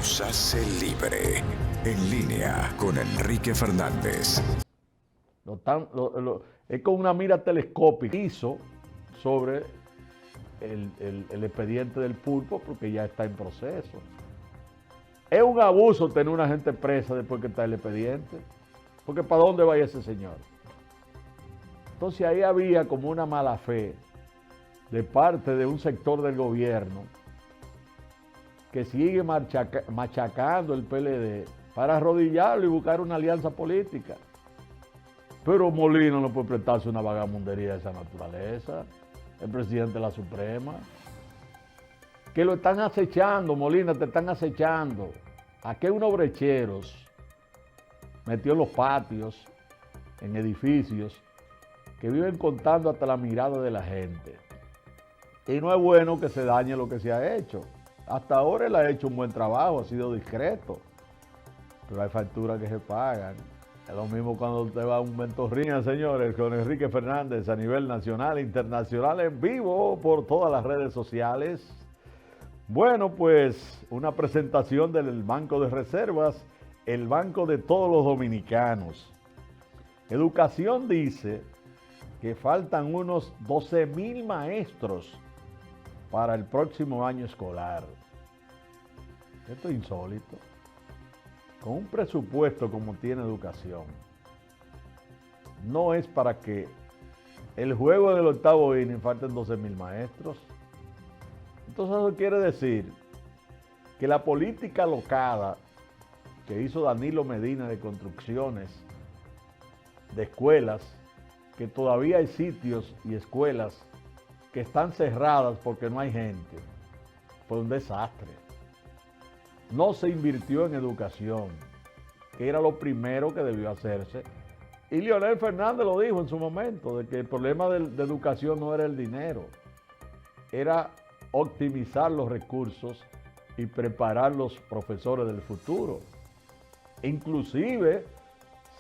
nos hace libre. En línea con Enrique Fernández. Es con una mira telescópica hizo sobre el expediente del pulpo porque ya está en proceso. Es un abuso tener una gente presa después que está el expediente, porque ¿para dónde va ese señor? Entonces ahí había como una mala fe de parte de un sector del gobierno que sigue machacando el PLD para arrodillarlo y buscar una alianza política. Pero Molina no puede prestarse una vagamundería de esa naturaleza, el presidente de la Suprema. Que lo están acechando, Molina, te están acechando. Aquí hay unos brecheros metidos en los patios, en edificios, que viven contando hasta la mirada de la gente. Y no es bueno que se dañe lo que se ha hecho. Hasta ahora él ha hecho un buen trabajo, ha sido discreto, pero hay facturas que se pagan. Es lo mismo cuando usted va a un Ventorrina, señores, con Enrique Fernández a nivel nacional e internacional en vivo por todas las redes sociales. Bueno, pues una presentación del Banco de Reservas, el banco de todos los dominicanos. Educación dice que faltan unos 12,000 maestros para el próximo año escolar. Esto es insólito. Con un presupuesto como tiene educación, no es para que el juego del octavo inning falten 12,000 maestros. Entonces eso quiere decir que la política locada que hizo Danilo Medina de construcciones de escuelas, que todavía hay sitios y escuelas que están cerradas porque no hay gente, fue un desastre. No se invirtió en educación, que era lo primero que debió hacerse. Y Leonel Fernández lo dijo en su momento, de que el problema de educación no era el dinero, era optimizar los recursos y preparar los profesores del futuro. Inclusive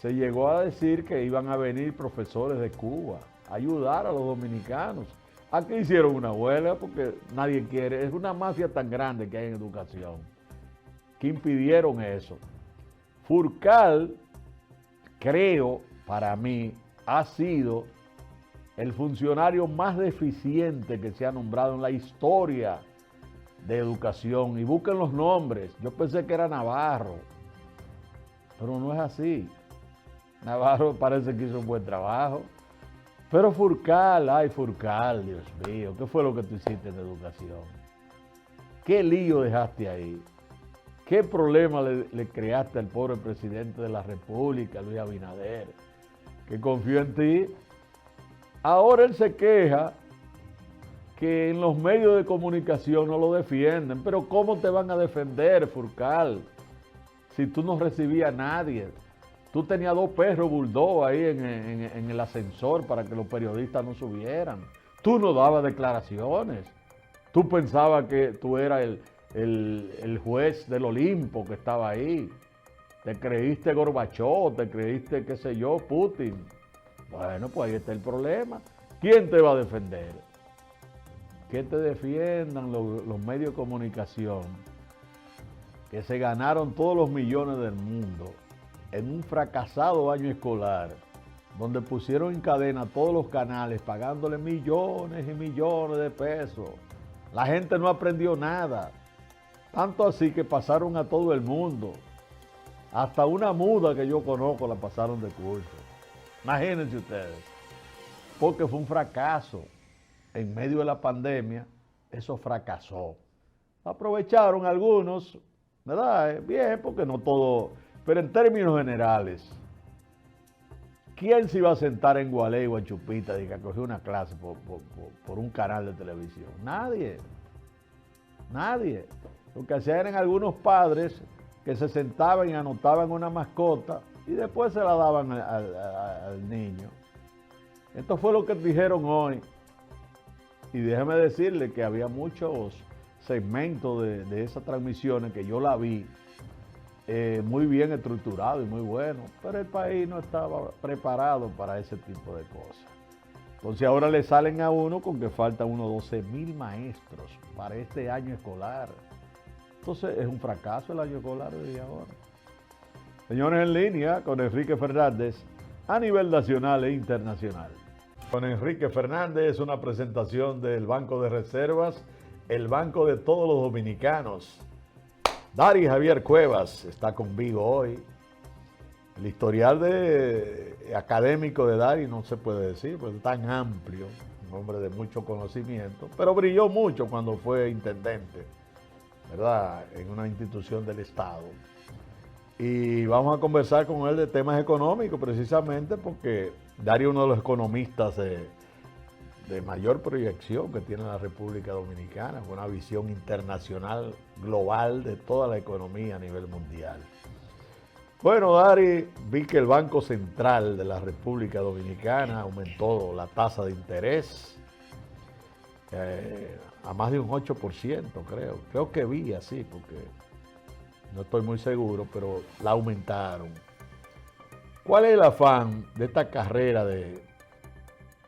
se llegó a decir que iban a venir profesores de Cuba a ayudar a los dominicanos. Aquí hicieron una huelga porque nadie quiere, es una mafia tan grande que hay en educación, que impidieron eso. Furcal, creo, para mí, ha sido el funcionario más deficiente que se ha nombrado en la historia de educación. Y busquen los nombres. Yo pensé que era Navarro, pero no es así. Navarro parece que hizo un buen trabajo. Pero Furcal, ay Furcal, Dios mío, ¿qué fue lo que tú hiciste en educación? ¿Qué lío dejaste ahí? ¿Qué problema le creaste al pobre presidente de la República, Luis Abinader, que confió en ti? Ahora él se queja que en los medios de comunicación no lo defienden. Pero ¿cómo te van a defender, Furcal, si tú no recibías a nadie? Tú tenías 2 perros bulldog ahí en el ascensor para que los periodistas no subieran. Tú no dabas declaraciones. Tú pensabas que tú eras el juez del Olimpo que estaba ahí. Te creíste Gorbachov, te creíste, qué sé yo, Putin. Bueno, pues ahí está el problema. ¿Quién te va a defender? Que te defiendan los medios de comunicación, que se ganaron todos los millones del mundo en un fracasado año escolar, donde pusieron en cadena todos los canales, pagándole millones y millones de pesos. La gente no aprendió nada. Tanto así que pasaron a todo el mundo. Hasta una muda que yo conozco la pasaron de curso. Imagínense ustedes. Porque fue un fracaso. En medio de la pandemia, eso fracasó. Aprovecharon algunos, ¿verdad? Bien, porque no todo. Pero en términos generales, ¿quién se iba a sentar en Gualey o en Chupita y que cogió una clase por un canal de televisión? Nadie. Nadie. Lo que hacían eran algunos padres que se sentaban y anotaban una mascota y después se la daban al niño. Esto fue lo que dijeron hoy. Y déjeme decirle que había muchos segmentos de esas transmisiones que yo la vi muy bien estructurado y muy bueno, pero el país no estaba preparado para ese tipo de cosas. Entonces ahora le salen a uno con que faltan unos 12,000 maestros para este año escolar. Entonces es un fracaso el año escolar de ahora. Señores, en línea con Enrique Fernández a nivel nacional e internacional. Con Enrique Fernández, una presentación del Banco de Reservas, el banco de todos los dominicanos. Dari Javier Cuevas está conmigo hoy. El historial académico de Dari no se puede decir, pues es tan amplio, un hombre de mucho conocimiento, pero brilló mucho cuando fue intendente, ¿verdad?, en una institución del Estado. Y vamos a conversar con él de temas económicos, precisamente porque Dari es uno de los economistas de mayor proyección que tiene la República Dominicana, con una visión internacional, global de toda la economía a nivel mundial. Bueno, Dari, vi que el Banco Central de la República Dominicana aumentó la tasa de interés a más de un 8%, creo. Creo que vi así, porque no estoy muy seguro, pero la aumentaron. ¿Cuál es el afán de esta carrera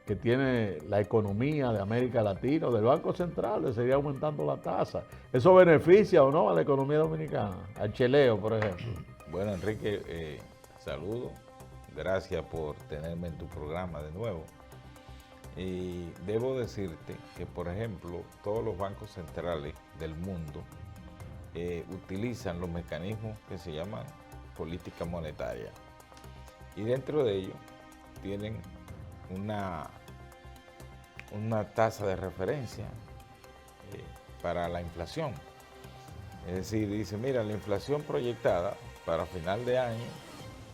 que tiene la economía de América Latina, del Banco Central, de seguir aumentando la tasa? ¿Eso beneficia o no a la economía dominicana? Al cheleo, por ejemplo. Bueno, Enrique, saludo. Gracias por tenerme en tu programa de nuevo. Y debo decirte que, por ejemplo, todos los bancos centrales del mundo utilizan los mecanismos que se llaman política monetaria. Y dentro de ellos tienen una tasa de referencia para la inflación. Es decir, dice, mira, la inflación proyectada para final de año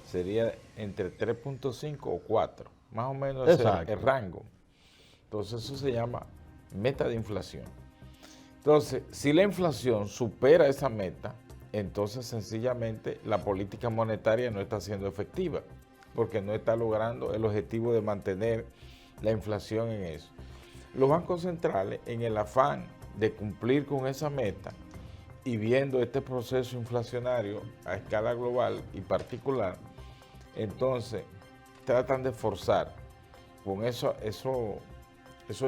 sería entre 3.5 o 4, más o menos ese es el rango. Entonces eso se llama meta de inflación. Entonces, si la inflación supera esa meta, entonces sencillamente la política monetaria no está siendo efectiva, porque no está logrando el objetivo de mantener la inflación en eso. Los bancos centrales, en el afán de cumplir con esa meta, y viendo este proceso inflacionario a escala global y particular, entonces tratan de forzar con esos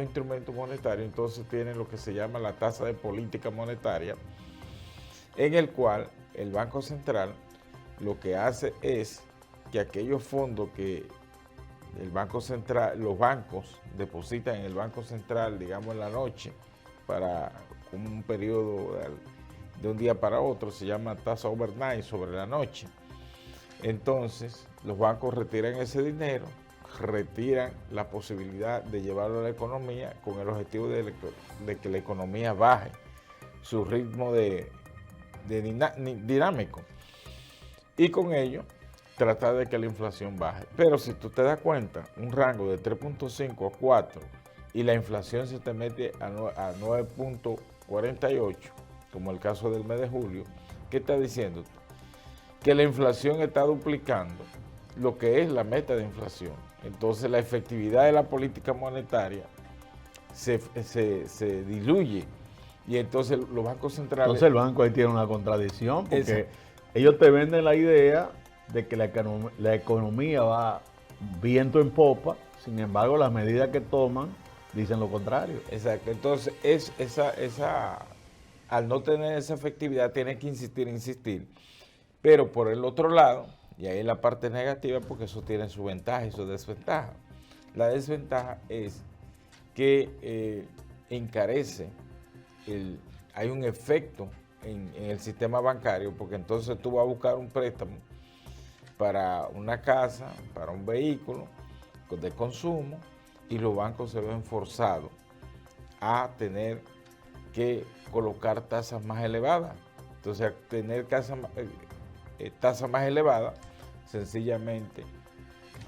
instrumentos monetarios. Entonces tienen lo que se llama la tasa de política monetaria, en el cual el Banco Central lo que hace es que aquellos fondos que el Banco Central, los bancos depositan en el Banco Central, digamos en la noche, para un periodo de un día para otro, se llama tasa overnight, sobre la noche. Entonces, los bancos retiran ese dinero, retiran la posibilidad de llevarlo a la economía con el objetivo de que la economía baje su ritmo dinámico. Y con ello, tratar de que la inflación baje. Pero si tú te das cuenta, un rango de 3.5 a 4 y la inflación se te mete a 9.48, como el caso del mes de julio, ¿qué está diciendo? Que la inflación está duplicando lo que es la meta de inflación. Entonces la efectividad de la política monetaria se diluye, y entonces los bancos centrales... Entonces el banco ahí tiene una contradicción, porque ellos te venden la idea de que la economía va viento en popa, sin embargo las medidas que toman dicen lo contrario. Exacto, entonces al no tener esa efectividad tiene que insistir, pero por el otro lado, y ahí la parte negativa, porque eso tiene su ventaja y su desventaja. La desventaja es que encarece, hay un efecto en el sistema bancario, porque entonces tú vas a buscar un préstamo para una casa, para un vehículo de consumo, y los bancos se ven forzados a tener que colocar tasas más elevadas. Entonces, al tener tasas más elevadas, sencillamente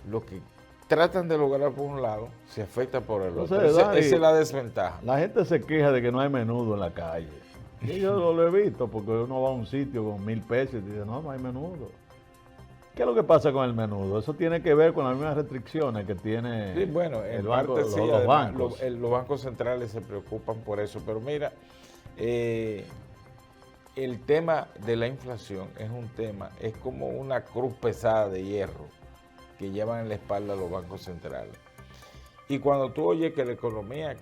lo que tratan de lograr por un lado se afecta por el otro. Esa es la desventaja. La gente se queja de que no hay menudo en la calle. Y yo lo he visto, porque uno va a un sitio con 1,000 pesos y dice, no hay menudo. ¿Qué es lo que pasa con el menudo? Eso tiene que ver con las mismas restricciones que tiene sí, bueno, en banco, parte sí, los bancos. Los bancos centrales se preocupan por eso, pero mira, el tema de la inflación es como una cruz pesada de hierro que llevan en la espalda los bancos centrales. Y cuando tú oyes que la economía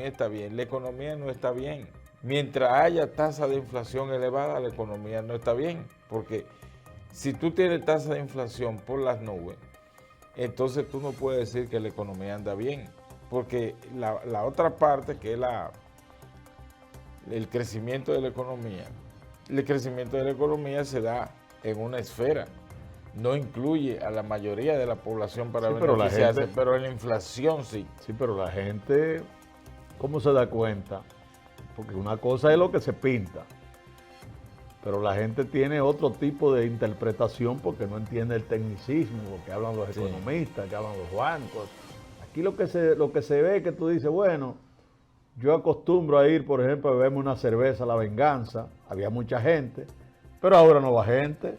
está bien, la economía no está bien, mientras haya tasa de inflación elevada, la economía no está bien, porque si tú tienes tasa de inflación por las nubes, entonces tú no puedes decir que la economía anda bien, porque la otra parte, que es el crecimiento de la economía, el crecimiento de la economía se da en una esfera, no incluye a la mayoría de la población para beneficiarse, pero en la inflación sí. Sí, pero la gente, ¿cómo se da cuenta? Porque una cosa es lo que se pinta, pero la gente tiene otro tipo de interpretación porque no entiende el tecnicismo, lo que hablan los economistas, que hablan los bancos. Aquí lo que se ve es que tú dices, bueno, yo acostumbro a ir, por ejemplo, a beberme una cerveza a La Venganza, había mucha gente, pero ahora no va gente.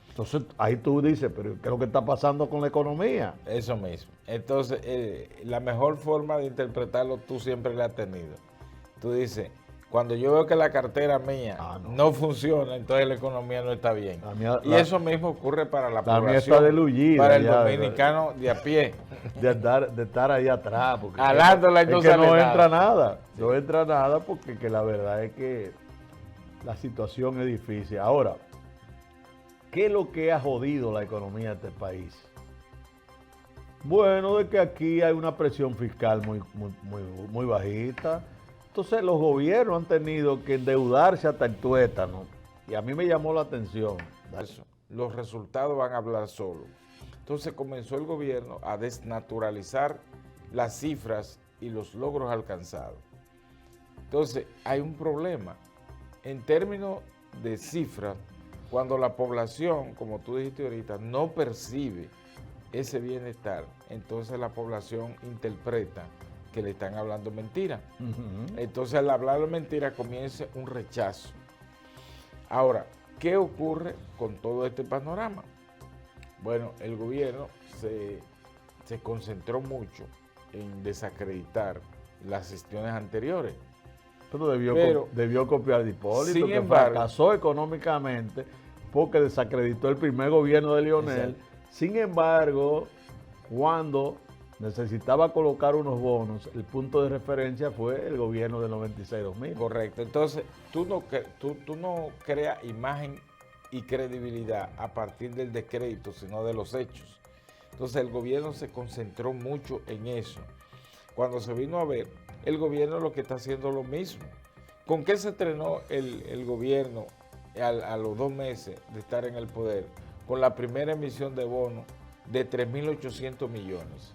Entonces ahí tú dices, pero ¿qué es lo que está pasando con la economía? Eso mismo. Entonces, la mejor forma de interpretarlo tú siempre la has tenido. Tú dices, cuando yo veo que la cartera mía no funciona, entonces la economía no está bien. Y eso mismo ocurre para la población, mía está delullida, para el dominicano de a pie. De estar ahí atrás. Porque Alándola y no sale no nada. entra nada. Sí. No entra nada porque que la verdad es que la situación es difícil. Ahora, ¿qué es lo que ha jodido la economía de este país? Bueno, de que aquí hay una presión fiscal muy bajita. Entonces los gobiernos han tenido que endeudarse hasta el tuétano. Y a mí me llamó la atención. Eso, los resultados van a hablar solos. Entonces comenzó el gobierno a desnaturalizar las cifras y los logros alcanzados. Entonces hay un problema. En términos de cifras, cuando la población, como tú dijiste ahorita, no percibe ese bienestar, entonces la población interpreta que le están hablando mentira. Entonces al hablar mentira comienza un rechazo. Ahora, ¿qué ocurre con todo este panorama? Bueno, el gobierno se concentró mucho en desacreditar las gestiones anteriores. Pero debió copiar de Hipólito, que fracasó económicamente porque desacreditó el primer gobierno de Lionel. Exacto. Sin embargo, cuando necesitaba colocar unos bonos, el punto de referencia fue el gobierno del 96-2000. Correcto. Entonces, tú no creas imagen y credibilidad a partir del descrédito, sino de los hechos. Entonces, el gobierno se concentró mucho en eso. Cuando se vino a ver, el gobierno lo que está haciendo es lo mismo. ¿Con qué se estrenó el gobierno a los 2 meses de estar en el poder? Con la primera emisión de bonos de 3.800 millones.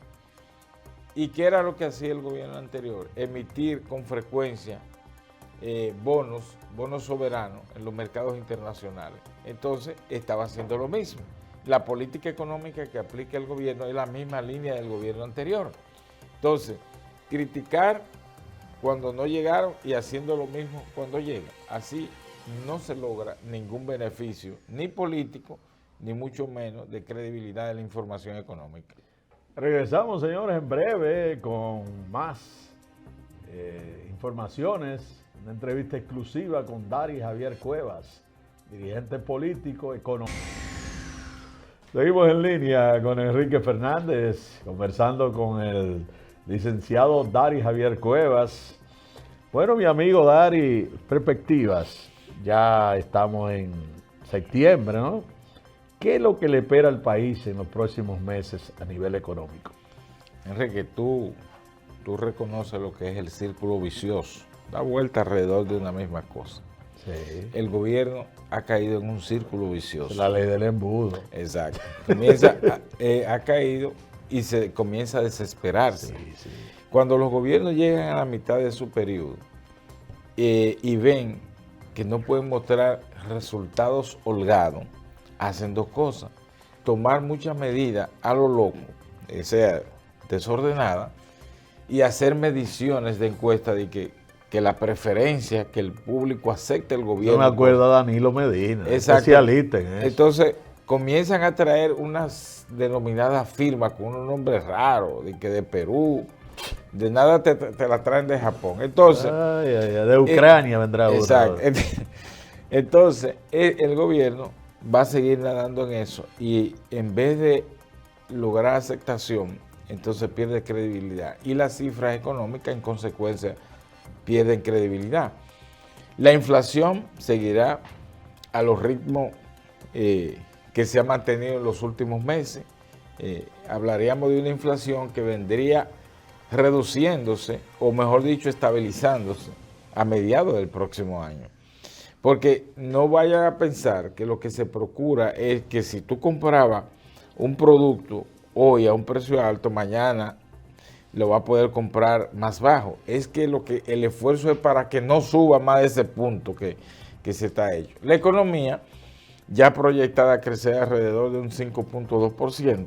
¿Y qué era lo que hacía el gobierno anterior? Emitir con frecuencia bonos soberanos en los mercados internacionales. Entonces, estaba haciendo lo mismo. La política económica que aplica el gobierno es la misma línea del gobierno anterior. Entonces, criticar cuando no llegaron y haciendo lo mismo cuando llegan. Así no se logra ningún beneficio, ni político, ni mucho menos de credibilidad de la información económica. Regresamos, señores, en breve con más informaciones, una entrevista exclusiva con Dari Javier Cuevas, dirigente político, económico. Seguimos en línea con Enrique Fernández, conversando con el licenciado Dari Javier Cuevas. Bueno, mi amigo Dari, perspectivas, ya estamos en septiembre, ¿no? ¿Qué es lo que le espera al país en los próximos meses a nivel económico? Enrique, tú reconoces lo que es el círculo vicioso, da vuelta alrededor de una misma cosa. Sí. El gobierno ha caído en un círculo vicioso. La ley del embudo. Exacto. Ha caído y se comienza a desesperarse. Sí, sí. Cuando los gobiernos llegan a la mitad de su periodo y ven que no pueden mostrar resultados holgados, hacen 2 cosas: tomar muchas medidas a lo loco, o sea, desordenada, y hacer mediciones de encuesta de que la preferencia, que el público acepte el gobierno. Yo me acuerdo a Danilo Medina, especialista en eso. Entonces, comienzan a traer unas denominadas firmas con unos nombres raros, de Perú, de nada te la traen de Japón. Entonces, de Ucrania vendrá uno. Exacto. Entonces, el gobierno va a seguir nadando en eso y en vez de lograr aceptación, entonces pierde credibilidad y las cifras económicas en consecuencia pierden credibilidad. La inflación seguirá a los ritmos que se ha mantenido en los últimos meses. Hablaríamos de una inflación que vendría reduciéndose, o mejor dicho, estabilizándose a mediados del próximo año. Porque no vayan a pensar que lo que se procura es que si tú comprabas un producto hoy a un precio alto, mañana lo va a poder comprar más bajo. Es que el esfuerzo es para que no suba más de ese punto que se está hecho. La economía, ya proyectada a crecer alrededor de un 5.2%,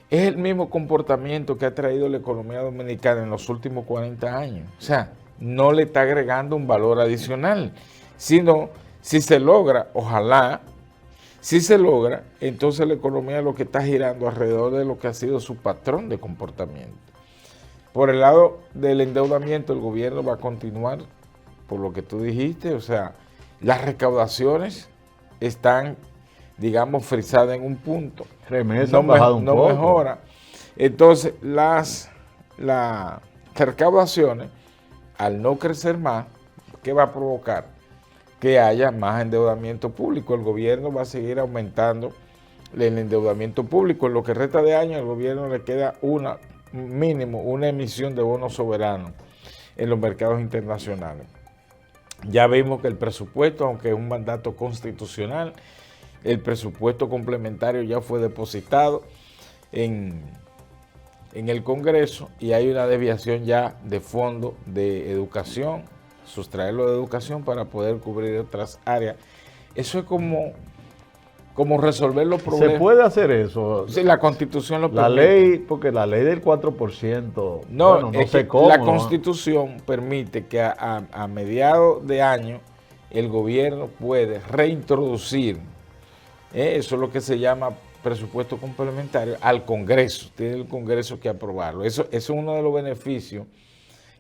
es el mismo comportamiento que ha traído la economía dominicana en los últimos 40 años. O sea, no le está agregando un valor adicional, sino si se logra, ojalá, si se logra, entonces la economía lo que está girando alrededor de lo que ha sido su patrón de comportamiento. Por el lado del endeudamiento, el gobierno va a continuar por lo que tú dijiste, o sea, las recaudaciones están, digamos, frisadas en un punto. Remesas han bajado un poco. Mejora. Entonces, las recaudaciones, al no crecer más, ¿qué va a provocar? Que haya más endeudamiento público. El gobierno va a seguir aumentando el endeudamiento público. En lo que resta de año, al gobierno le queda mínimo una emisión de bonos soberanos en los mercados internacionales. Ya vimos que el presupuesto, aunque es un mandato constitucional, el presupuesto complementario ya fue depositado en el Congreso y hay una desviación ya de fondo de educación, sustraerlo de educación para poder cubrir otras áreas. Eso es como resolver los problemas. ¿Se puede hacer eso? Sí, la Constitución lo permite. La ley, porque la ley del 4%, no, bueno, no sé cómo. La Constitución permite que a mediados de año el gobierno puede reintroducir, eso es lo que se llama presupuesto complementario, al Congreso. Tiene el Congreso que aprobarlo. Eso es uno de los beneficios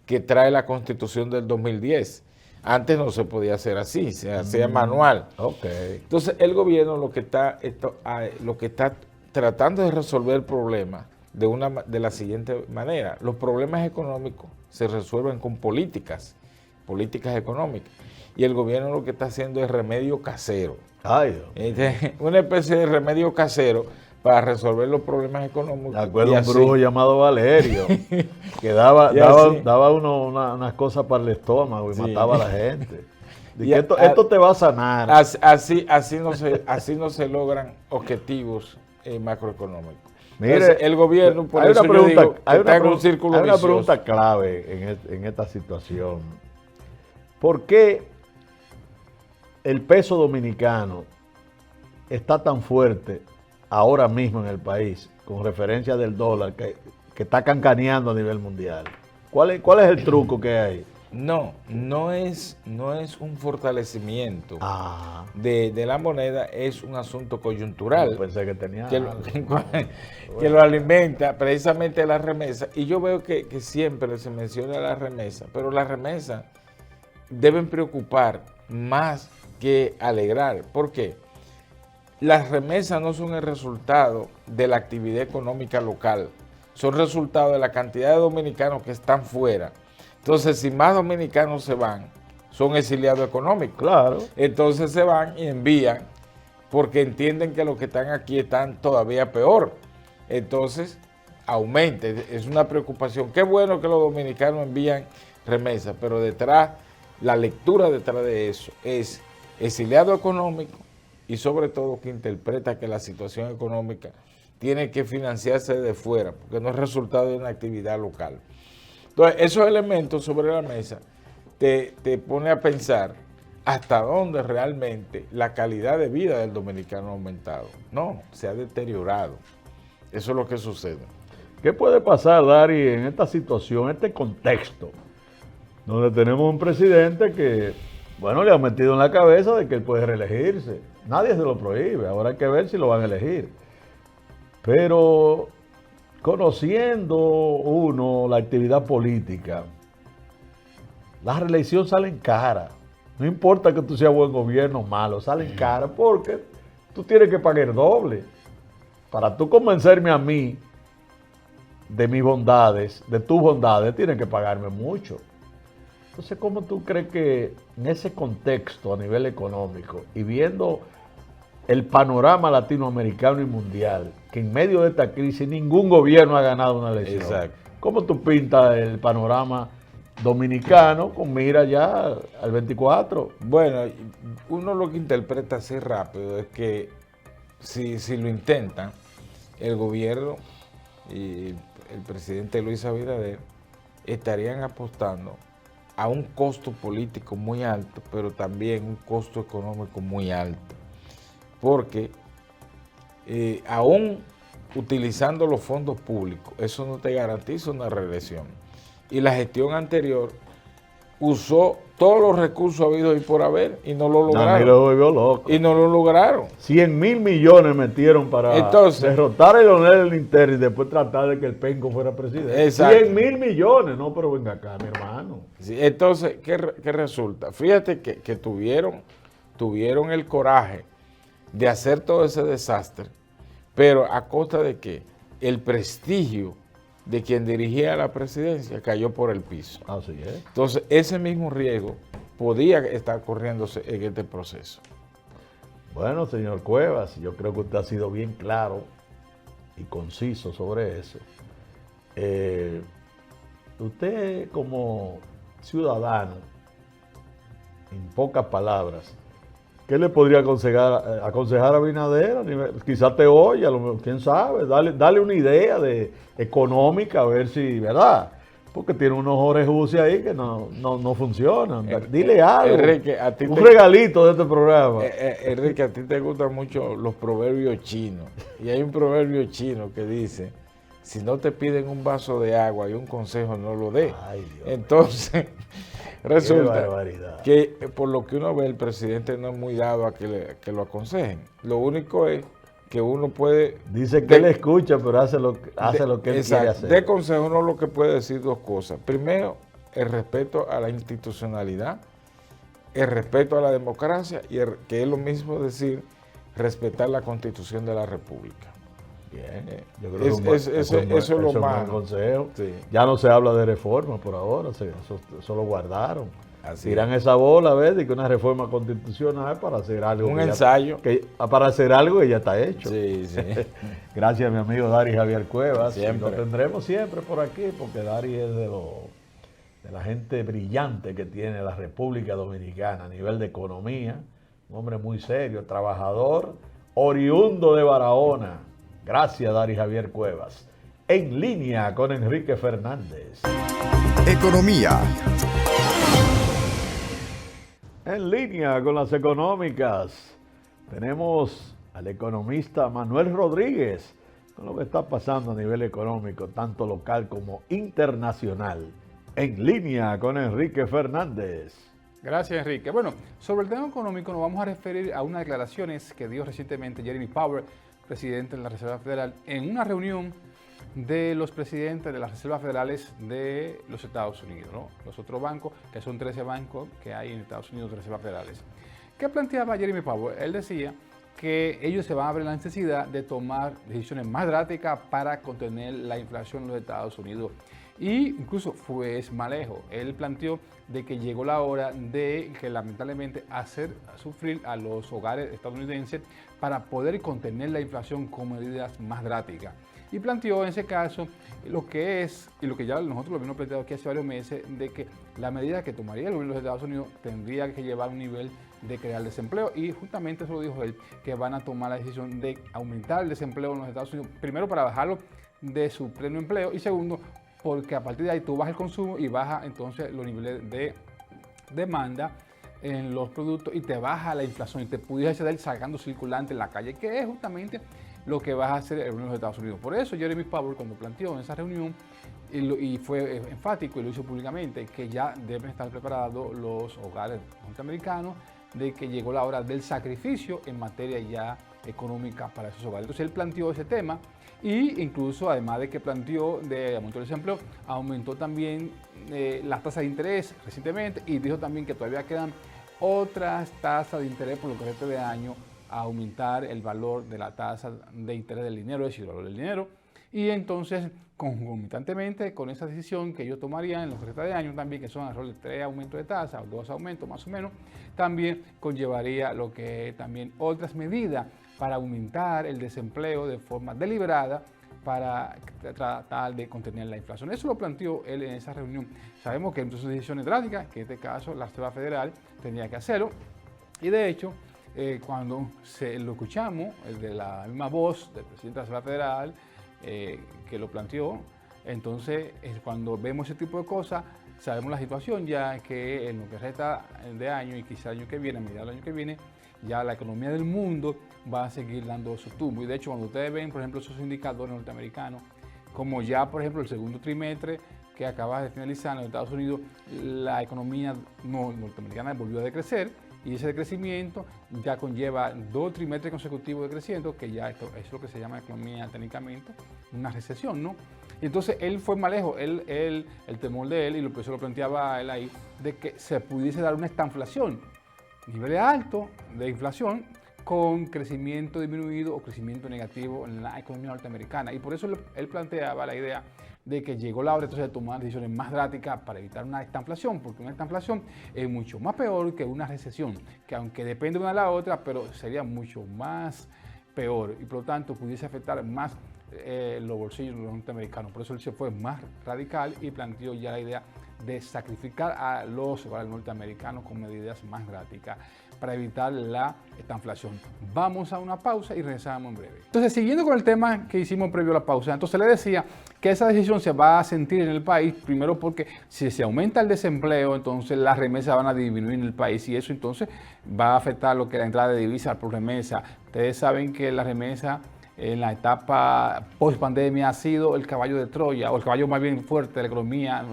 que trae la Constitución del 2010. Antes no se podía hacer así, se hacía manual. Okay. Entonces, el gobierno lo que está tratando de resolver el problema de la siguiente manera. Los problemas económicos se resuelven con políticas económicas. Y el gobierno lo que está haciendo es remedio casero. Ay, Una especie de remedio casero para resolver los problemas económicos. Me acuerdo de un brujo llamado Valerio, que daba unas cosas para el estómago y mataba a la gente. Esto te va a sanar. Así no se logran objetivos macroeconómicos. Mire, entonces, el gobierno, por hay eso una pregunta, yo digo, está en un círculo vicioso. Hay una pregunta clave en esta situación. ¿Por qué el peso dominicano está tan fuerte ahora mismo en el país, con referencia del dólar, que está cancaneando a nivel mundial? ¿Cuál es el truco que hay? No es un fortalecimiento de la moneda, es un asunto coyuntural. Yo pensé que tenía que lo alimenta precisamente la remesa. Y yo veo que siempre se menciona la remesa, pero las remesas deben preocupar más que alegrar. ¿Por qué? Las remesas no son el resultado de la actividad económica local, son resultado de la cantidad de dominicanos que están fuera. Entonces, si más dominicanos se van, son exiliados económicos. Claro. Entonces se van y envían porque entienden que los que están aquí están todavía peor. Entonces, aumenta. Es una preocupación. Qué bueno que los dominicanos envían remesas, pero la lectura detrás de eso es exiliado económico y sobre todo que interpreta que la situación económica tiene que financiarse de fuera, porque no es resultado de una actividad local. Entonces, esos elementos sobre la mesa te pone a pensar hasta dónde realmente la calidad de vida del dominicano ha aumentado. No, se ha deteriorado. Eso es lo que sucede. ¿Qué puede pasar, Dari, en esta situación, este contexto, donde tenemos un presidente que, bueno, le ha metido en la cabeza de que él puede reelegirse? Nadie se lo prohíbe, ahora hay que ver si lo van a elegir. Pero conociendo uno la actividad política, la reelección sale en cara. No importa que tú seas buen gobierno o malo, sale en cara porque tú tienes que pagar doble. Para tú convencerme a mí de mis bondades, de tus bondades, tienes que pagarme mucho. Entonces, ¿cómo tú crees que en ese contexto a nivel económico y viendo el panorama latinoamericano y mundial, que en medio de esta crisis ningún gobierno ha ganado una elección? Exacto. ¿Cómo tú pintas el panorama dominicano con mira ya al 24? Bueno, uno lo que interpreta así rápido es que si lo intentan, el gobierno y el presidente Luis Abinader estarían apostando a un costo político muy alto, pero también un costo económico muy alto. Porque aún utilizando los fondos públicos, eso no te garantiza una reelección. Y la gestión anterior usó todos los recursos habidos y por haber y no lo lograron. Lo volvió loco. Y no lo lograron. 100,000 millones metieron para derrotar a Leonel Linterni y después tratar de que el Penco fuera presidente. Exacto. 100,000 millones, no, pero venga acá, mi hermano. Sí, entonces, ¿qué resulta? Fíjate que tuvieron el coraje de hacer todo ese desastre, pero a costa de que el prestigio de quien dirigía la presidencia cayó por el piso. Así es. Entonces, ese mismo riesgo podía estar corriéndose en este proceso. Bueno, señor Cuevas, yo creo que usted ha sido bien claro y conciso sobre eso. Usted como ciudadano, en pocas palabras, ¿qué le podría aconsejar a Abinader? Quizás te oye, quién sabe, dale una idea económica, a ver si, ¿verdad? Porque tiene unos orejuces ahí que no funcionan. Dile algo, Enrique, un regalito de este programa. Enrique, a ti te gustan mucho los proverbios chinos. Y hay un proverbio chino que dice, si no te piden un vaso de agua y un consejo, no lo dé. Ay, Dios. Entonces, resulta que por lo que uno ve, el presidente no es muy dado a que lo aconsejen. Lo único es que uno puede... Dice que él escucha, pero hace lo que él quiere hacer. De consejo uno lo que puede decir dos cosas. Primero, el respeto a la institucionalidad, el respeto a la democracia y que es lo mismo decir respetar la Constitución de la República. Bien, yo creo que eso es lo más. Consejo. Sí. Ya no se habla de reforma por ahora, eso lo guardaron. Así Tiran esa bola, ¿ves? De que una reforma constitucional para hacer algo. Un ensayo. Para hacer algo que ya está hecho. Sí, sí. Gracias a mi amigo Dari Javier Cuevas. Siempre. Lo tendremos siempre por aquí, porque Dari es de la gente brillante que tiene la República Dominicana a nivel de economía. Un hombre muy serio, trabajador, oriundo de Barahona. Gracias, Dari Javier Cuevas. En línea con Enrique Fernández. Economía. En línea con las económicas, tenemos al economista Manuel Rodríguez con lo que está pasando a nivel económico, tanto local como internacional. En línea con Enrique Fernández. Gracias, Enrique. Bueno, sobre el tema económico nos vamos a referir a unas declaraciones que dio recientemente Jeremy Powell, presidente de la Reserva Federal, en una reunión de los presidentes de las reservas federales de los Estados Unidos, ¿no? Los otros bancos, que son 13 bancos que hay en Estados Unidos de reservas federales. ¿Qué planteaba Jeremy Powell? Él decía que ellos se van a ver la necesidad de tomar decisiones más drásticas para contener la inflación en los Estados Unidos. Y incluso fue más lejos. Él planteó de que llegó la hora de que lamentablemente hacer sufrir a los hogares estadounidenses para poder contener la inflación con medidas más drásticas. Y planteó en ese caso lo que es, y lo que ya nosotros lo habíamos planteado aquí hace varios meses, de que la medida que tomaría el gobierno de los Estados Unidos tendría que llevar a un nivel de crear desempleo. Y justamente eso lo dijo él, que van a tomar la decisión de aumentar el desempleo en los Estados Unidos, primero para bajarlo de su pleno empleo y segundo, porque a partir de ahí tú bajas el consumo y baja entonces los niveles de demanda en los productos y te baja la inflación y te pudieras estar sacando circulante en la calle, que es justamente lo que va a hacer el gobierno de los Estados Unidos. Por eso Jeremy Powell, cuando planteó en esa reunión, y fue enfático y lo hizo públicamente, que ya deben estar preparados los hogares norteamericanos, de que llegó la hora del sacrificio en materia ya económica para esos hogares. Entonces él planteó ese tema y incluso, además de que planteó de aumento del desempleo, aumentó también las tasas de interés recientemente y dijo también que todavía quedan otras tasas de interés por lo que resta de año a aumentar el valor de la tasa de interés del dinero, es decir, el valor del dinero. Y entonces concomitantemente con esa decisión que ellos tomarían en los que resta de año también, que son alrededor de 3 aumentos de tasa o 2 aumentos más o menos, también conllevaría lo que también otras medidas para aumentar el desempleo de forma deliberada para tratar de contener la inflación. Eso lo planteó él en esa reunión. Sabemos que son decisiones drásticas, que en este caso la Reserva Federal tenía que hacerlo, y de hecho, cuando lo escuchamos, de la misma voz del presidente de la Reserva Federal, que lo planteó, entonces cuando vemos ese tipo de cosas, sabemos la situación ya que en lo que resta de año y quizá el año que viene, a mediados del año que viene, ya la economía del mundo va a seguir dando su tumbo. Y de hecho, cuando ustedes ven, por ejemplo, esos indicadores norteamericanos, como ya, por ejemplo, el segundo trimestre que acaba de finalizar en los Estados Unidos, la economía norteamericana volvió a decrecer, y ese decrecimiento ya conlleva 2 trimestres consecutivos de crecimiento, que ya esto es lo que se llama economía técnicamente una recesión, ¿no? Y entonces él fue más lejos, el temor de él, y eso lo planteaba él ahí, de que se pudiese dar una estanflación, niveles altos de inflación con crecimiento disminuido o crecimiento negativo en la economía norteamericana. Y por eso él planteaba la idea de que llegó la hora entonces de tomar decisiones más drásticas para evitar una estanflación, porque una estanflación es mucho más peor que una recesión, que aunque depende una de la otra, pero sería mucho más peor y por lo tanto pudiese afectar más los bolsillos de los norteamericanos. Por eso él se fue más radical y planteó ya la idea de sacrificar a los hogares norteamericanos con medidas más drásticas para evitar la estanflación. Vamos a una pausa y regresamos en breve. Entonces, siguiendo con el tema que hicimos previo a la pausa, entonces le decía que esa decisión se va a sentir en el país, primero porque si se aumenta el desempleo, entonces las remesas van a disminuir en el país y eso entonces va a afectar lo que es la entrada de divisas por remesa. Ustedes saben que la remesa en la etapa post pandemia ha sido el caballo de Troya, o el caballo más bien fuerte de la economía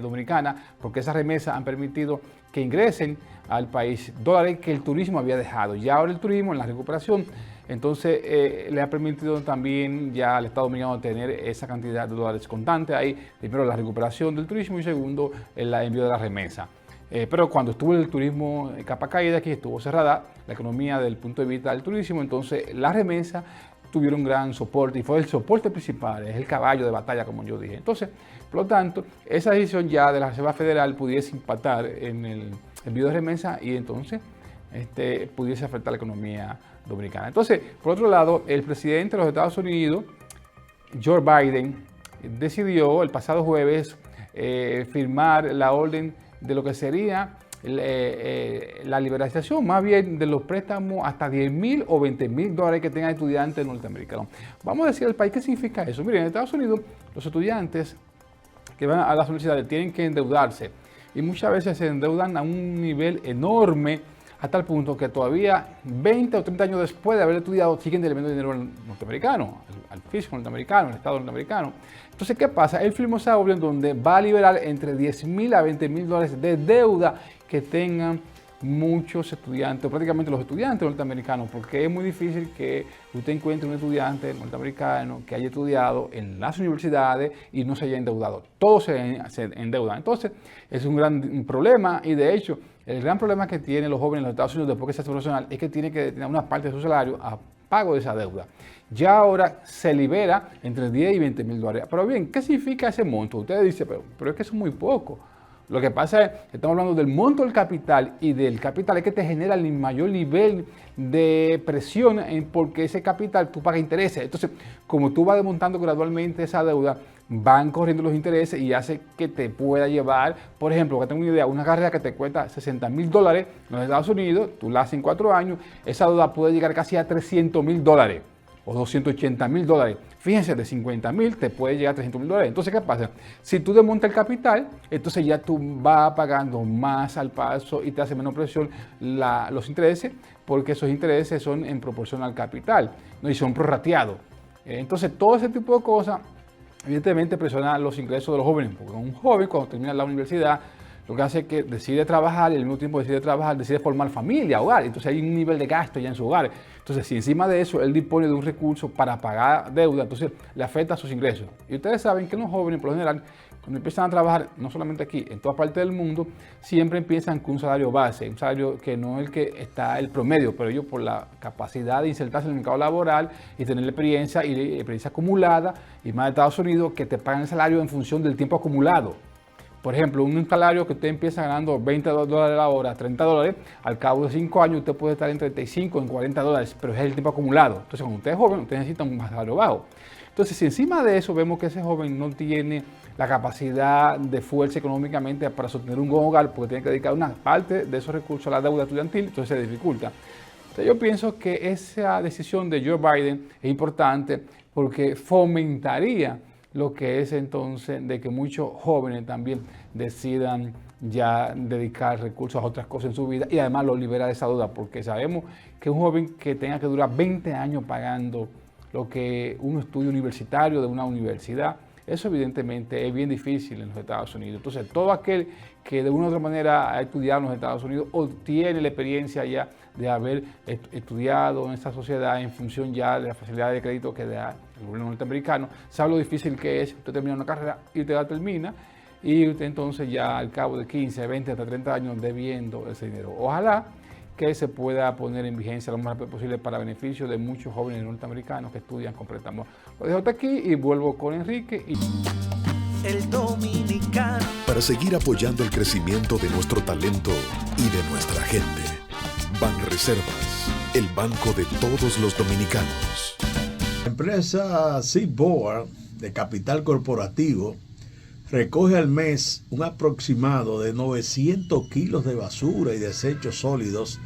dominicana, porque esas remesas han permitido que ingresen al país dólares que el turismo había dejado. Ya ahora el turismo en la recuperación, entonces le ha permitido también ya al Estado Dominicano tener esa cantidad de dólares contantes ahí, primero la recuperación del turismo y segundo el envío de la remesa. Pero cuando estuvo el turismo en capa caída, aquí estuvo cerrada la economía desde el punto de vista del turismo, entonces la remesa tuvieron gran soporte y fue el soporte principal, es el caballo de batalla, como yo dije. Entonces, por lo tanto, esa decisión ya de la Reserva Federal pudiese impactar en el envío de remesa y entonces pudiese afectar la economía dominicana. Entonces, por otro lado, el presidente de los Estados Unidos, Joe Biden, decidió el pasado jueves firmar la orden de lo que sería la liberalización más bien de los préstamos hasta 10,000 o 20,000 dólares que tengan estudiantes norteamericanos. Vamos a decir al país, ¿qué significa eso? Miren, en Estados Unidos los estudiantes que van a las universidades tienen que endeudarse y muchas veces se endeudan a un nivel enorme hasta el punto que todavía 20 o 30 años después de haber estudiado siguen debiendo dinero al norteamericano, al fisco norteamericano, al Estado norteamericano. Entonces, ¿qué pasa? Él firmó esa orden donde va a liberar entre 10,000 a 20,000 dólares de deuda que tengan muchos estudiantes, prácticamente los estudiantes norteamericanos, porque es muy difícil que usted encuentre un estudiante norteamericano que haya estudiado en las universidades y no se haya endeudado. Todos se endeudan. Entonces, es un gran problema y de hecho, el gran problema que tienen los jóvenes en los Estados Unidos después que se hace profesional es que tienen que tener una parte de su salario a pago de esa deuda. Ya ahora se libera entre 10 y 20,000 dólares. Pero bien, ¿qué significa ese monto? Ustedes dicen, pero es que eso es muy poco. Lo que pasa es que estamos hablando del monto del capital y del capital es que te genera el mayor nivel de presión porque ese capital tú pagas intereses. Entonces, como tú vas desmontando gradualmente esa deuda, van corriendo los intereses y hace que te pueda llevar, por ejemplo, que tengo una idea, una carrera que te cuesta 60,000 dólares en los Estados Unidos, tú la haces en 4 años, esa deuda puede llegar casi a 300,000 dólares. O 280,000 dólares. Fíjense, de 50,000 te puede llegar a 300,000 dólares. Entonces, ¿qué pasa? Si tú desmontas el capital, entonces ya tú vas pagando más al paso y te hace menos presión los intereses, porque esos intereses son en proporción al capital, ¿no? Y son prorrateados. Entonces, todo ese tipo de cosas, evidentemente, presiona los ingresos de los jóvenes, porque un joven cuando termina la universidad, lo que hace es que decide trabajar y al mismo tiempo decide formar familia, hogar. Entonces hay un nivel de gasto ya en su hogar. Entonces, si encima de eso él dispone de un recurso para pagar deuda, entonces le afecta a sus ingresos. Y ustedes saben que los jóvenes, por lo general, cuando empiezan a trabajar, no solamente aquí, en toda parte del mundo, siempre empiezan con un salario base, un salario que no es el que está el promedio, pero ellos por la capacidad de insertarse en el mercado laboral y tener la experiencia y experiencia acumulada, y más de Estados Unidos, que te pagan el salario en función del tiempo acumulado. Por ejemplo, un salario que usted empieza ganando $20 la hora, $30, al cabo de 5 años usted puede estar en 35, en $40, pero es el tiempo acumulado. Entonces, cuando usted es joven, usted necesita un salario bajo. Entonces, si encima de eso vemos que ese joven no tiene la capacidad de fuerza económicamente para sostener un buen hogar, porque tiene que dedicar una parte de esos recursos a la deuda estudiantil, entonces se dificulta. Entonces, yo pienso que esa decisión de Joe Biden es importante porque fomentaría lo que es entonces de que muchos jóvenes también decidan ya dedicar recursos a otras cosas en su vida y además lo libera de esa duda, porque sabemos que un joven que tenga que durar 20 años pagando lo que un estudio universitario de una universidad, eso evidentemente es bien difícil en los Estados Unidos. Entonces, todo aquel que de una u otra manera ha estudiado en los Estados Unidos o tiene la experiencia ya de haber estudiado en esta sociedad en función ya de la facilidad de crédito que da el gobierno norteamericano, sabe lo difícil que es usted terminar una carrera y usted la termina y usted entonces ya al cabo de 15, 20, hasta 30 años debiendo ese dinero. Ojalá que se pueda poner en vigencia lo más rápido posible para beneficio de muchos jóvenes norteamericanos que estudian con préstamos. Lo dejo hasta aquí y vuelvo con Enrique. El dominicano. Para seguir apoyando el crecimiento de nuestro talento y de nuestra gente. Banreservas, el banco de todos los dominicanos. La empresa Seaboard de capital corporativo recoge al mes un aproximado de 900 kilos de basura y desechos sólidos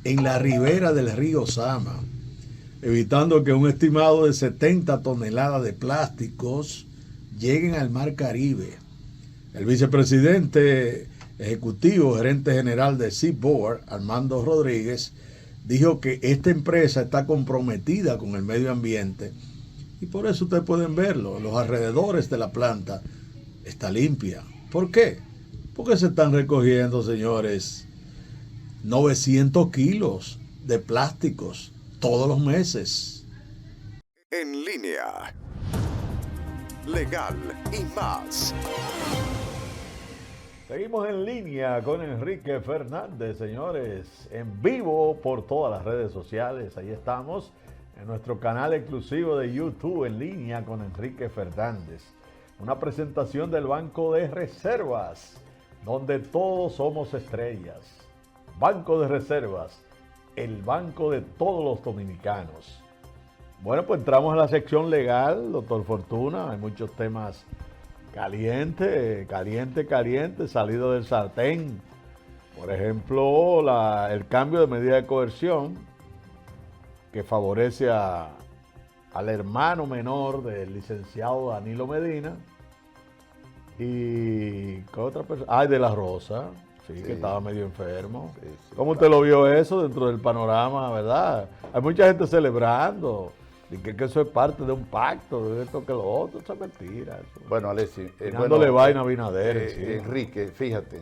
en la ribera del río Sama, evitando que un estimado de 70 toneladas de plásticos lleguen al mar Caribe. El vicepresidente ejecutivo, gerente general de Seaboard, Armando Rodríguez, dijo que esta empresa está comprometida con el medio ambiente y por eso ustedes pueden verlo, los alrededores de la planta está limpia. ¿Por qué? Porque se están recogiendo, señores, 900 kilos de plásticos todos los meses. En línea. Legal y más. Seguimos en línea con Enrique Fernández, señores, en vivo por todas las redes sociales. Ahí estamos en nuestro canal exclusivo de YouTube, En Línea con Enrique Fernández. Una presentación del Banco de Reservas, donde todos somos estrellas. Banco de Reservas, el banco de todos los dominicanos. Bueno, pues entramos en la sección legal, doctor Fortuna. Hay muchos temas calientes, salido del sartén. Por ejemplo, el cambio de medida de coerción que favorece al hermano menor del licenciado Danilo Medina. ¿Y qué otra persona? De la Rosa, sí, que estaba medio enfermo. Sí, ¿cómo usted lo vio eso dentro del panorama, verdad? Hay mucha gente celebrando. Y que eso es parte de un pacto, de esto que lo otro, eso es mentira. Eso. Bueno, Alexis, dándole vaina a Abinader. Sí. Enrique, fíjate,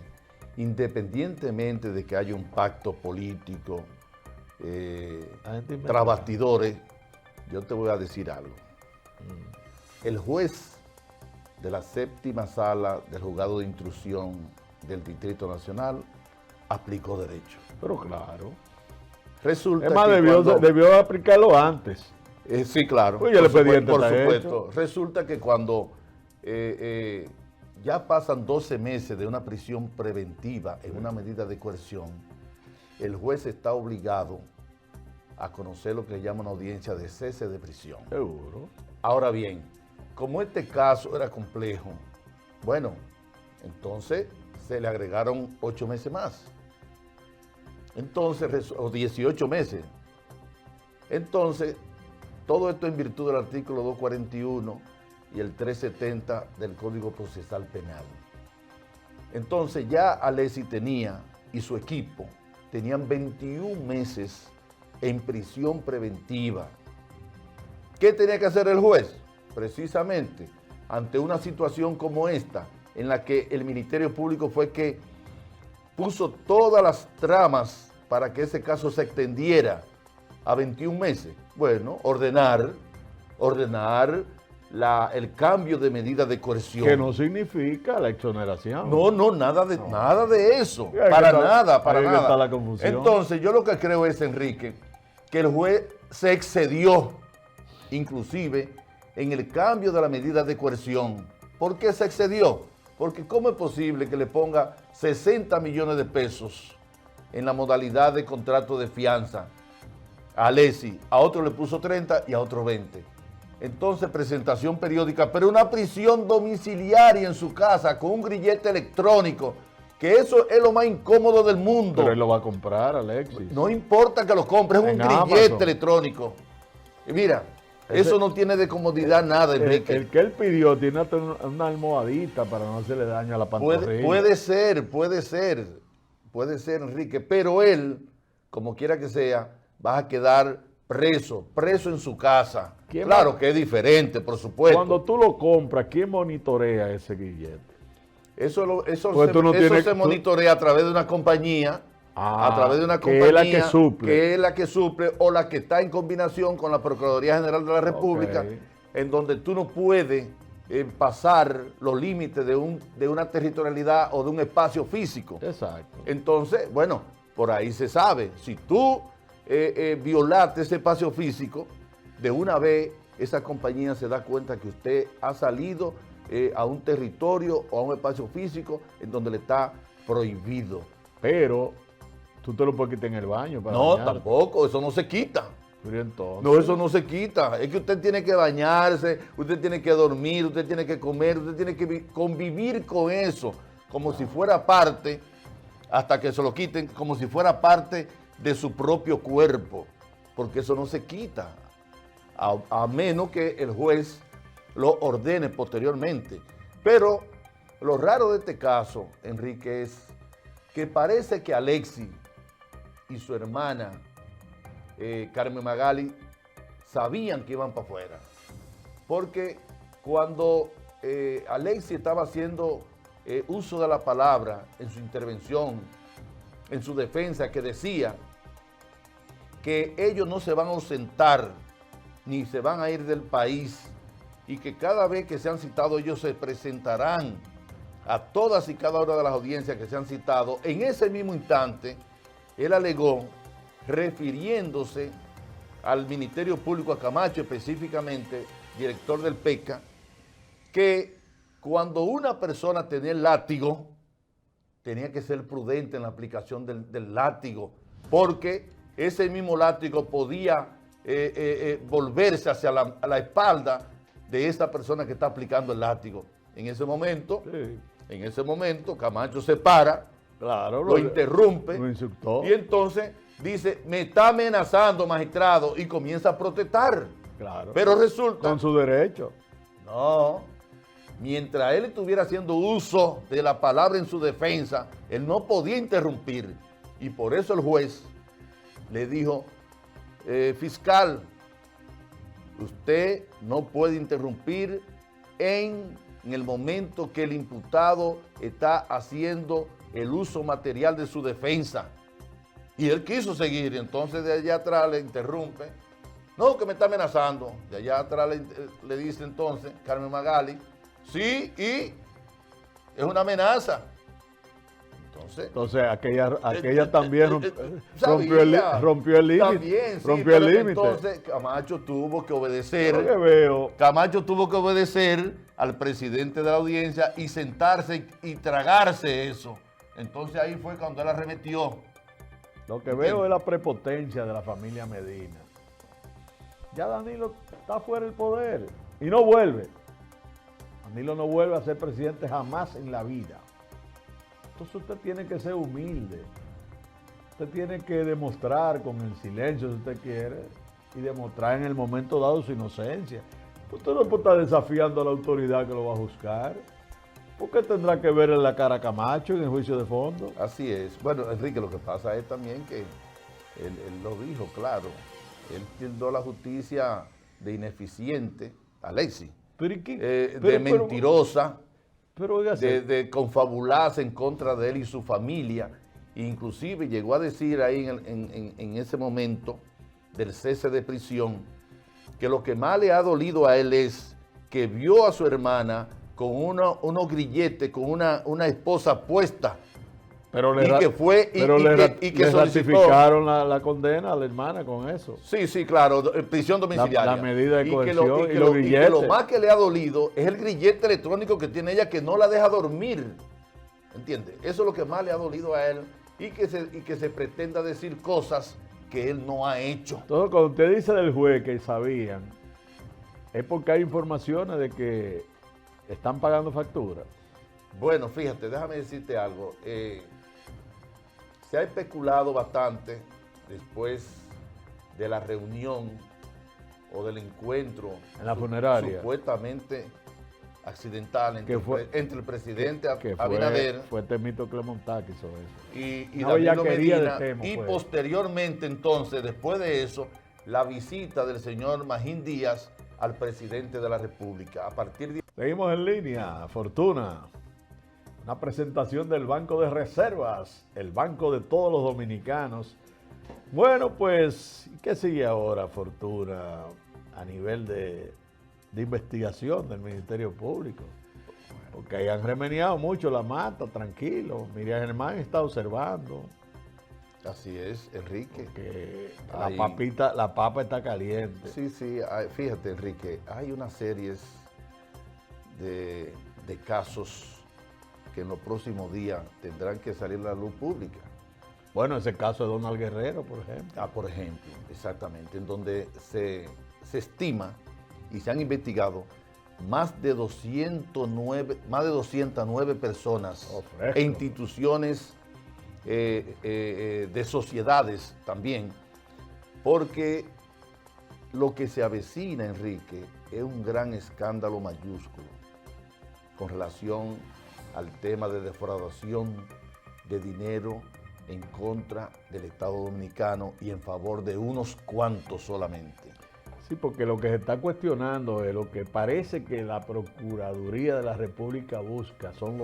independientemente de que haya un pacto político, tras bastidores, yo te voy a decir algo. El juez de la séptima sala del juzgado de instrucción del Distrito Nacional aplicó derecho. Pero claro. Resulta es más, que debió aplicarlo antes. Sí, claro. Pues por supuesto. Hecho. Resulta que cuando ya pasan 12 meses de una prisión preventiva en una medida de coerción, el juez está obligado a conocer lo que se llama una audiencia de cese de prisión. Seguro. Ahora bien, como este caso era complejo, bueno, entonces se le agregaron 8 meses más. Entonces, o 18 meses. Entonces, todo esto en virtud del artículo 241 y el 370 del Código Procesal Penal. Entonces ya Alexis tenía y su equipo tenían 21 meses en prisión preventiva. ¿Qué tenía que hacer el juez? Precisamente ante una situación como esta, en la que el Ministerio Público fue que puso todas las tramas para que ese caso se extendiera a 21 meses. Bueno, ordenar el cambio de medida de coerción. Que no significa la exoneración. No, nada de eso. Ahí Para está- nada, para ahí nada. está la confusión. Entonces, yo lo que creo es, Enrique, que el juez se excedió, inclusive, en el cambio de la medida de coerción. ¿Por qué se excedió? Porque ¿cómo es posible que le ponga 60 millones de pesos en la modalidad de contrato de fianza a Alexis? A otro le puso 30 y a otro 20. Entonces, presentación periódica, pero una prisión domiciliaria en su casa con un grillete electrónico, que eso es lo más incómodo del mundo. Pero él lo va a comprar, Alexis. No importa que lo compre, es un En grillete Amazon. electrónico. Y mira, Ese- eso no tiene de comodidad nada, Enrique. El que él pidió tiene hasta una almohadita para no hacerle daño a la pantorrilla. Puede ser, Enrique, pero él, como quiera que sea, va a quedar preso en su casa. ¿Quién Claro va? que es diferente, por supuesto. Cuando tú lo compras, ¿quién monitorea ese grillete? Eso Pues tú no tienes- se monitorea a través de una compañía, Ah, a través de una que es compañía la que suple. que es la que suple o la que está en combinación con la Procuraduría General de la República, Ok. en donde tú no puedes pasar los límites de una territorialidad o de un espacio físico. Exacto. Entonces, bueno, por ahí se sabe. Si tú violaste ese espacio físico, de una vez esa compañía se da cuenta que usted ha salido a un territorio o a un espacio físico en donde le está prohibido. Pero tú te lo puedes quitar en el baño. Para No, bañarte. tampoco, eso no se quita. Pero entonces, No, eso no se quita. Es que usted tiene que bañarse, usted tiene que dormir, usted tiene que comer, usted tiene que convivir con eso, como si fuera parte, hasta que se lo quiten, como si fuera parte de su propio cuerpo, porque eso no se quita, a menos que el juez lo ordene posteriormente. Pero lo raro de este caso, Enrique, es que parece que Alexis y su hermana Carmen Magali sabían que iban para afuera. Porque cuando Alexis estaba haciendo uso de la palabra en su intervención, en su defensa, que decía que ellos no se van a ausentar ni se van a ir del país y que cada vez que sean citados ellos se presentarán a todas y cada una de las audiencias que se han citado, en ese mismo instante, él alegó, refiriéndose al Ministerio Público, a Camacho específicamente, director del PECA, que cuando una persona tenía el látigo, tenía que ser prudente en la aplicación del látigo, porque ese mismo látigo podía volverse hacia a la espalda de esa persona que está aplicando el látigo. En ese momento, sí, Camacho se para, claro, lo interrumpe, lo insultó. y entonces dice, me está amenazando, magistrado, y comienza a protestar. Claro. Pero resulta, Con su derecho. no, mientras él estuviera haciendo uso de la palabra en su defensa, él no podía interrumpir. Y por eso el juez le dijo, fiscal, usted no puede interrumpir en el momento que el imputado está haciendo el uso material de su defensa. Y él quiso seguir, y entonces de allá atrás le interrumpe. No, que me está amenazando. De allá atrás le dice entonces Carmen Magali, sí, y es una amenaza. Entonces aquella también sabía, rompió el límite. También, sí, rompió el pero límite. entonces Camacho tuvo que obedecer. Lo que veo, Camacho tuvo que obedecer al presidente de la audiencia y sentarse y tragarse eso. Entonces ahí fue cuando él arremetió. lo que veo es la prepotencia de la familia Medina. Ya Danilo está fuera del poder y no vuelve. Danilo no vuelve a ser presidente jamás en la vida. Entonces usted tiene que ser humilde. Usted tiene que demostrar con el silencio, si usted quiere, y demostrar en el momento dado su inocencia. Usted no puede estar desafiando a la autoridad que lo va a juzgar. ¿Por qué tendrá que ver en la cara a Camacho en el juicio de fondo? Así es. Bueno, Enrique, lo que pasa es también que él lo dijo, claro. Él tildó a la justicia de ineficiente, Alexis, Pero, ¿y qué? de mentirosa, pero oígase, de confabularse en contra de él y su familia. Inclusive llegó a decir ahí en ese momento del cese de prisión que lo que más le ha dolido a él es que vio a su hermana con unos grilletes, con una esposa puesta. Pero Y que fue- y- pero y le, que- y que le solicitó- ratificaron la condena a la hermana con eso. Sí, sí, claro, prisión domiciliaria. La medida de Y que coerción y los y que lo grilletes. más que le ha dolido es el grillete electrónico que tiene ella que no la deja dormir. ¿Entiendes? Eso es lo que más le ha dolido a él y que se pretenda decir cosas que él no ha hecho. Entonces, cuando usted dice del juez que sabían, es porque hay informaciones de que están pagando facturas. Bueno, fíjate, déjame decirte algo. Se ha especulado bastante después de la reunión o del encuentro En la funeraria. supuestamente accidental entre, Que fue- entre el presidente Que Abinader fue Temito Clemontá que hizo eso. y Una Danilo bellaquería de Medina, Temo y fue. posteriormente entonces, después de eso, la visita del señor Magín Díaz al presidente de la República. A partir de Seguimos en línea, Fortuna. Una presentación del Banco de Reservas, el banco de todos los dominicanos. Bueno, pues, ¿qué sigue ahora, Fortuna, a nivel de investigación del Ministerio Público? Porque ahí han remeniado mucho la mata, tranquilo. Miriam Germán está observando Así es, Enrique. que Ahí. la papa está caliente. Sí, sí, fíjate, Enrique, hay una serie de casos que en los próximos días tendrán que salir a la luz pública. Bueno, ese caso de Donald Guerrero, por ejemplo. Por ejemplo, exactamente, en donde se estima y se han investigado más de 209 personas Oh, fresco. e instituciones de sociedades también, porque lo que se avecina, Enrique, es un gran escándalo mayúsculo con relación al tema de defraudación de dinero en contra del Estado Dominicano y en favor de unos cuantos solamente. Sí, porque lo que se está cuestionando es lo que parece que la Procuraduría de la República busca, son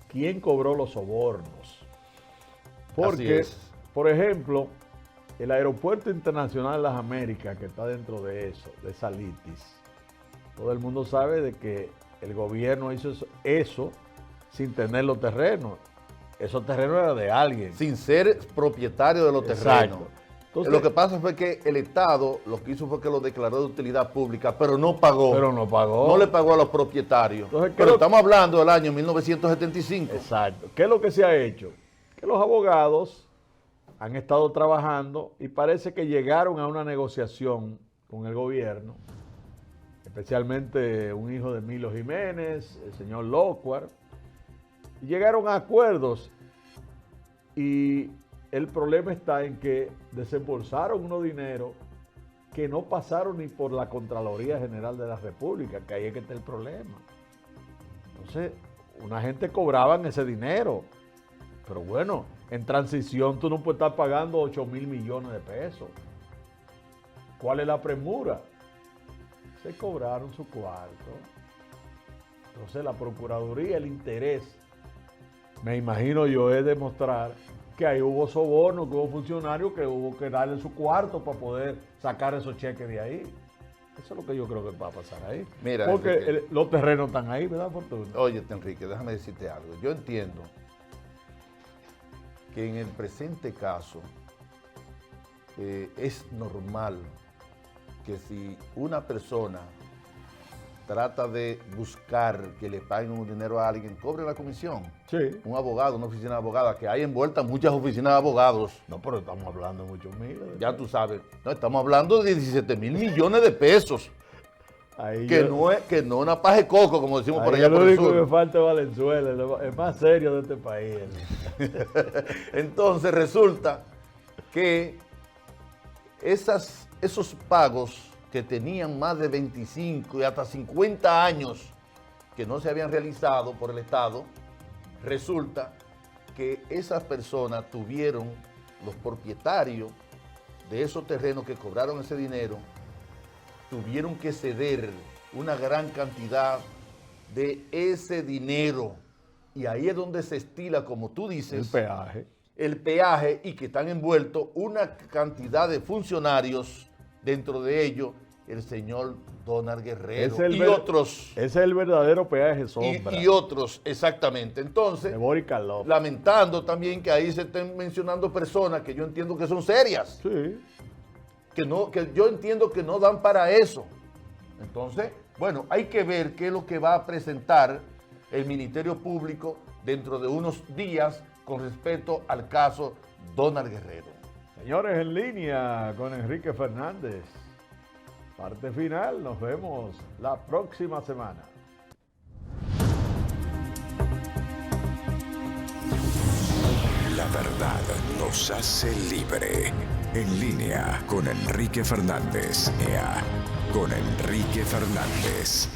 quién cobró los sobornos. Porque, es. por ejemplo, el Aeropuerto Internacional de las Américas, que está dentro de eso, de esa litis, todo el mundo sabe de que el gobierno hizo eso sin tener los terrenos. Esos terrenos eran de alguien. Sin ser propietario de los Exacto. terrenos. Entonces, Lo que pasa fue que el Estado lo que hizo fue que lo declaró de utilidad pública, pero no pagó. pero no pagó. No le pagó a los propietarios. Entonces, ¿qué pero lo- estamos hablando del año 1975. Exacto. ¿Qué es lo que se ha hecho? Que los abogados han estado trabajando y parece que llegaron a una negociación con el gobierno, especialmente un hijo de Milo Jiménez, el señor Locuar, y llegaron a acuerdos y el problema está en que desembolsaron unos dineros que no pasaron ni por la Contraloría General de la República, que ahí es que está el problema. Entonces, una gente cobraban ese dinero, pero bueno, en transición tú no puedes estar pagando 8,000 millones de pesos. ¿Cuál es la premura? Se cobraron su cuarto. Entonces la Procuraduría, el interés, me imagino yo, es demostrar que ahí hubo soborno, que hubo funcionarios que hubo que darle su cuarto para poder sacar esos cheques de ahí. Eso es lo que yo creo que va a pasar ahí. Mira, porque Enrique. los terrenos están ahí, ¿verdad, Fortuna? Oye, Enrique, déjame decirte algo. Yo entiendo que en el presente caso es normal que si una persona trata de buscar que le paguen un dinero a alguien, cobre la comisión. Sí. Un abogado, una oficina de abogados, que hay envueltas muchas oficinas de abogados. No, pero estamos hablando de muchos miles. Ya tú sabes, no, estamos hablando de 17,000 millones de pesos, Ahí que yo- no es una paja de coco, como decimos por ahí allá lo por el único que sur. falta es Valenzuela, el más serio de este país. Entonces resulta que esos pagos que tenían más de 25 y hasta 50 años que no se habían realizado por el Estado, resulta que esas personas tuvieron, los propietarios de esos terrenos que cobraron ese dinero, tuvieron que ceder una gran cantidad de ese dinero. Y ahí es donde se estila, como tú dices, El peaje. el peaje y que están envueltos una cantidad de funcionarios, dentro de ellos el señor Donald Guerrero Es el y ver- otros. Ese es el verdadero peaje sombra. Y otros, exactamente. Entonces, de Boris Karloff. lamentando también que ahí se estén mencionando personas que yo entiendo que son serias, Sí. que yo entiendo que no dan para eso. Entonces, bueno, hay que ver qué es lo que va a presentar el Ministerio Público dentro de unos días con respecto al caso Donald Guerrero. Señores, en línea con Enrique Fernández. Parte final, nos vemos la próxima semana. La verdad nos hace libre. En línea con Enrique Fernández. Con Enrique Fernández.